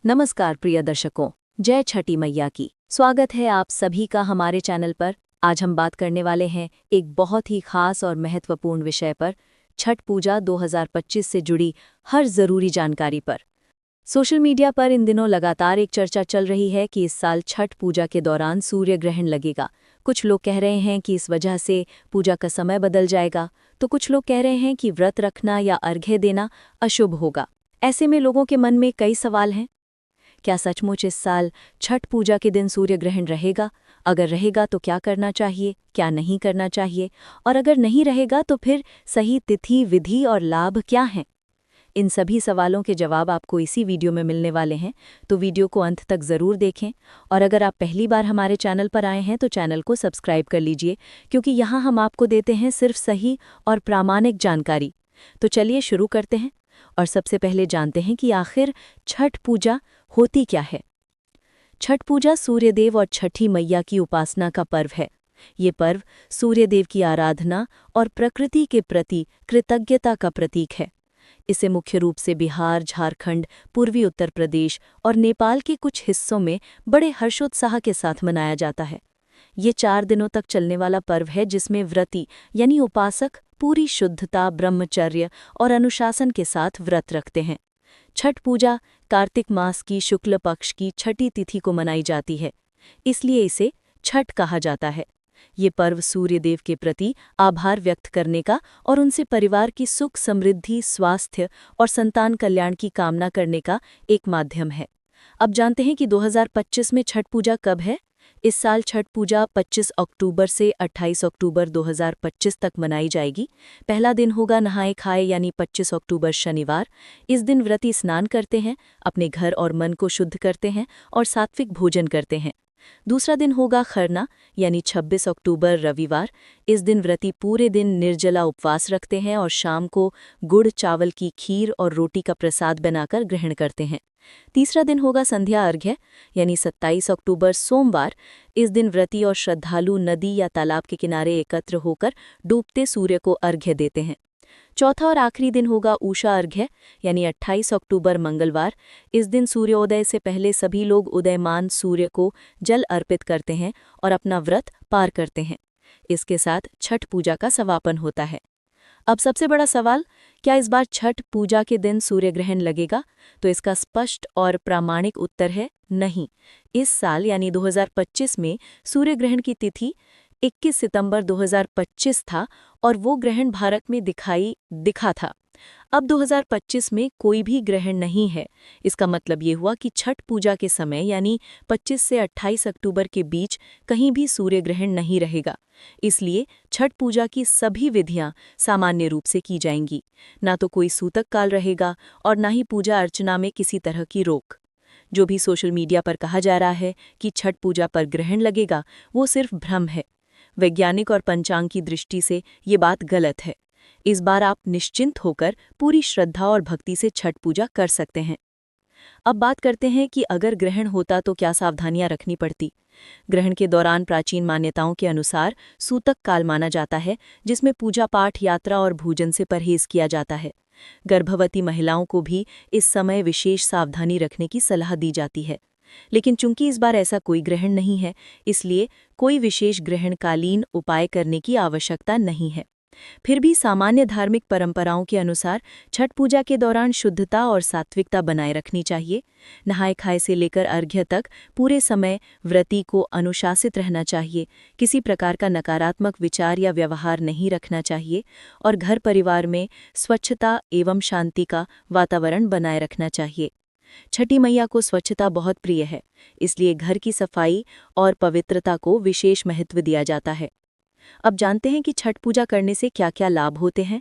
नमस्कार प्रिय दर्शकों, जय छठी मैया की। स्वागत है आप सभी का हमारे चैनल पर। आज हम बात करने वाले हैं एक बहुत ही खास और महत्वपूर्ण विषय पर, छठ पूजा 2025 से जुड़ी हर ज़रूरी जानकारी पर। सोशल मीडिया पर इन दिनों लगातार एक चर्चा चल रही है कि इस साल छठ पूजा के दौरान सूर्य ग्रहण लगेगा। कुछ लोग कह रहे हैं कि इस वजह से पूजा का समय बदल जाएगा, तो कुछ लोग कह रहे हैं कि व्रत रखना या अर्घ्य देना अशुभ होगा। ऐसे में लोगों के मन में कई सवाल हैं। क्या सचमुच इस साल छठ पूजा के दिन सूर्य ग्रहण रहेगा? अगर रहेगा तो क्या करना चाहिए, क्या नहीं करना चाहिए? और अगर नहीं रहेगा तो फिर सही तिथि, विधि और लाभ क्या हैं? इन सभी सवालों के जवाब आपको इसी वीडियो में मिलने वाले हैं, तो वीडियो को अंत तक ज़रूर देखें। और अगर आप पहली बार हमारे चैनल पर आए हैं तो चैनल को सब्सक्राइब कर लीजिए, क्योंकि यहाँ हम आपको देते हैं सिर्फ सही और प्रामाणिक जानकारी। तो चलिए शुरू करते हैं और सबसे पहले जानते हैं कि आखिर छठ पूजा होती क्या है। छठ पूजा सूर्यदेव और छठी मैया की उपासना का पर्व है। ये पर्व सूर्यदेव की आराधना और प्रकृति के प्रति कृतज्ञता का प्रतीक है। इसे मुख्य रूप से बिहार, झारखंड, पूर्वी उत्तर प्रदेश और नेपाल के कुछ हिस्सों में बड़े हर्षोत्साह के साथ मनाया जाता है। ये 4 दिनों तक चलने वाला पर्व है, जिसमें व्रती यानी उपासक पूरी शुद्धता, ब्रह्मचर्य और अनुशासन के साथ व्रत रखते हैं। छठ पूजा कार्तिक मास की शुक्ल पक्ष की छठी तिथि को मनाई जाती है, इसलिए इसे छठ कहा जाता है। ये पर्व सूर्यदेव के प्रति आभार व्यक्त करने का और उनसे परिवार की सुख, समृद्धि, स्वास्थ्य और संतान कल्याण की कामना करने का एक माध्यम है। अब जानते हैं कि 2025 में छठ पूजा कब है। इस साल छठ पूजा 25 अक्टूबर से 28 अक्टूबर 2025 तक मनाई जाएगी। पहला दिन होगा नहाए खाए यानी 25 अक्टूबर शनिवार। इस दिन व्रती स्नान करते हैं, अपने घर और मन को शुद्ध करते हैं और सात्विक भोजन करते हैं। दूसरा दिन होगा खरना यानी 26 अक्टूबर रविवार। इस दिन व्रती पूरे दिन निर्जला उपवास रखते हैं और शाम को गुड़ चावल की खीर और रोटी का प्रसाद बनाकर ग्रहण करते हैं। तीसरा दिन होगा संध्या अर्घ्य यानी 27 अक्टूबर सोमवार। इस दिन व्रती और श्रद्धालु नदी या तालाब के किनारे एकत्र होकर डूबते सूर्य को अर्घ्य देते हैं। चौथा और आखिरी दिन होगा उषा अर्घ्य यानी 28 अक्टूबर मंगलवार। इस दिन सूर्योदय से पहले सभी लोग उदयमान सूर्य को जल अर्पित करते हैं और अपना व्रत पार करते हैं। इसके साथ छठ पूजा का समापन होता है। अब सबसे बड़ा सवाल, क्या इस बार छठ पूजा के दिन सूर्य ग्रहण लगेगा? तो इसका स्पष्ट और प्रामाणिक उत्तर है नहीं। इस साल यानी 2025 में सूर्य ग्रहण की तिथि 21 सितंबर 2025 था और वो ग्रहण भारत में दिखा था। अब 2025 में कोई भी ग्रहण नहीं है। इसका मतलब ये हुआ कि छठ पूजा के समय यानी 25 से 28 अक्टूबर के बीच कहीं भी सूर्य ग्रहण नहीं रहेगा। इसलिए छठ पूजा की सभी विधियां सामान्य रूप से की जाएंगी। ना तो कोई सूतक काल रहेगा और ना ही पूजा अर्चना में किसी तरह की रोक। जो भी सोशल मीडिया पर कहा जा रहा है कि छठ पूजा पर ग्रहण लगेगा, वो सिर्फ भ्रम है। वैज्ञानिक और पंचांग की दृष्टि से ये बात गलत है। इस बार आप निश्चिंत होकर पूरी श्रद्धा और भक्ति से छठ पूजा कर सकते हैं। अब बात करते हैं कि अगर ग्रहण होता तो क्या सावधानियां रखनी पड़ती। ग्रहण के दौरान प्राचीन मान्यताओं के अनुसार सूतक काल माना जाता है, जिसमें पूजा पाठ, यात्रा और भोजन से परहेज किया जाता है। गर्भवती महिलाओं को भी इस समय विशेष सावधानी रखने की सलाह दी जाती है। लेकिन चूंकि इस बार ऐसा कोई ग्रहण नहीं है, इसलिए कोई विशेष ग्रहणकालीन उपाय करने की आवश्यकता नहीं है। फिर भी सामान्य धार्मिक परंपराओं के अनुसार छठ पूजा के दौरान शुद्धता और सात्विकता बनाए रखनी चाहिए। नहाए खाए से लेकर अर्घ्य तक पूरे समय व्रती को अनुशासित रहना चाहिए। किसी प्रकार का नकारात्मक विचार या व्यवहार नहीं रखना चाहिए और घर परिवार में स्वच्छता एवं शांति का वातावरण बनाए रखना चाहिए। छठी मैया को स्वच्छता बहुत प्रिय है, इसलिए घर की सफाई और पवित्रता को विशेष महत्व दिया जाता है। अब जानते हैं कि छठ पूजा करने से क्या क्या लाभ होते हैं।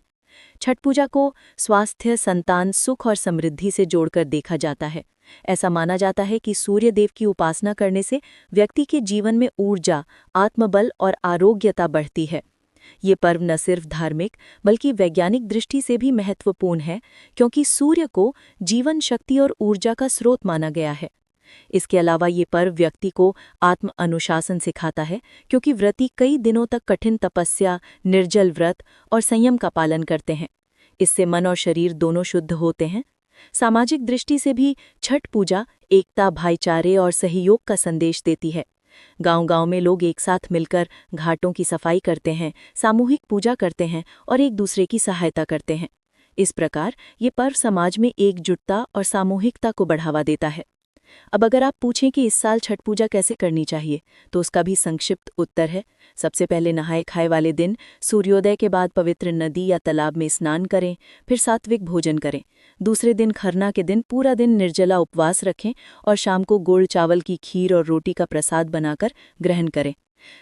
छठ पूजा को स्वास्थ्य, संतान, सुख और समृद्धि से जोड़कर देखा जाता है। ऐसा माना जाता है कि सूर्य देव की उपासना करने से व्यक्ति के जीवन में ऊर्जा, आत्मबल और आरोग्यता बढ़ती है। ये पर्व न सिर्फ धार्मिक बल्कि वैज्ञानिक दृष्टि से भी महत्वपूर्ण है, क्योंकि सूर्य को जीवन शक्ति और ऊर्जा का स्रोत माना गया है। इसके अलावा ये पर्व व्यक्ति को आत्म अनुशासन सिखाता है, क्योंकि व्रती कई दिनों तक कठिन तपस्या, निर्जल व्रत और संयम का पालन करते हैं। इससे मन और शरीर दोनों शुद्ध होते हैं। सामाजिक दृष्टि से भी छठ पूजा एकता, भाईचारे और सहयोग का संदेश देती है। गांव-गांव में लोग एक साथ मिलकर घाटों की सफाई करते हैं, सामूहिक पूजा करते हैं और एक दूसरे की सहायता करते हैं। इस प्रकार ये पर्व समाज में एकजुटता और सामूहिकता को बढ़ावा देता है। अब अगर आप पूछें कि इस साल छठ पूजा कैसे करनी चाहिए, तो उसका भी संक्षिप्त उत्तर है। सबसे पहले नहाए खाए वाले दिन सूर्योदय के बाद पवित्र नदी या तालाब में स्नान करें, फिर सात्विक भोजन करें। दूसरे दिन खरना के दिन पूरा दिन निर्जला उपवास रखें और शाम को गुड़ चावल की खीर और रोटी का प्रसाद बनाकर ग्रहण करें।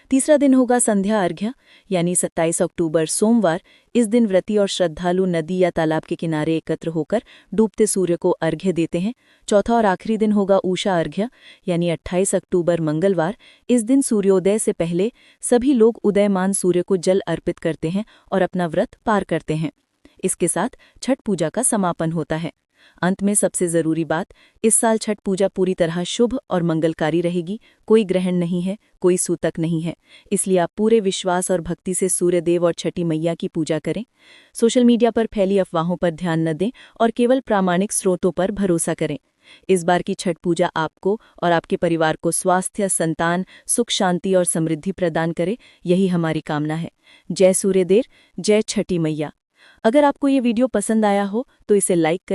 तीसरा दिन होगा संध्या अर्घ्य, यानी 27 अक्टूबर सोमवार। इस दिन व्रती और श्रद्धालु नदी या तालाब के किनारे एकत्र होकर डूबते सूर्य को अर्घ्य देते हैं। चौथा और आखिरी दिन होगा उषा अर्घ्य, यानी 28 अक्टूबर मंगलवार। इस दिन सूर्योदय से पहले सभी लोग उदयमान सूर्य को जल अर्पित करते हैं और अपना व्रत पार करते हैं। इसके साथ छठ पूजा का समापन होता है। अंत में सबसे जरूरी बात, इस साल छठ पूजा पूरी तरह शुभ और मंगलकारी रहेगी। कोई ग्रहण नहीं है, कोई सूतक नहीं है, इसलिए आप पूरे विश्वास और भक्ति से सूर्य देव और छठी मैया की पूजा करें। सोशल मीडिया पर फैली अफवाहों पर ध्यान न दें और केवल प्रामाणिक स्रोतों पर भरोसा करें। इस बार की छठ पूजा आपको और आपके परिवार को स्वास्थ्य, संतान, सुख, शांति और समृद्धि प्रदान करे, यही हमारी कामना है। जय सूर्यदेव, जय छठी मैया। अगर आपको ये वीडियो पसंद आया हो तो इसे लाइक करें।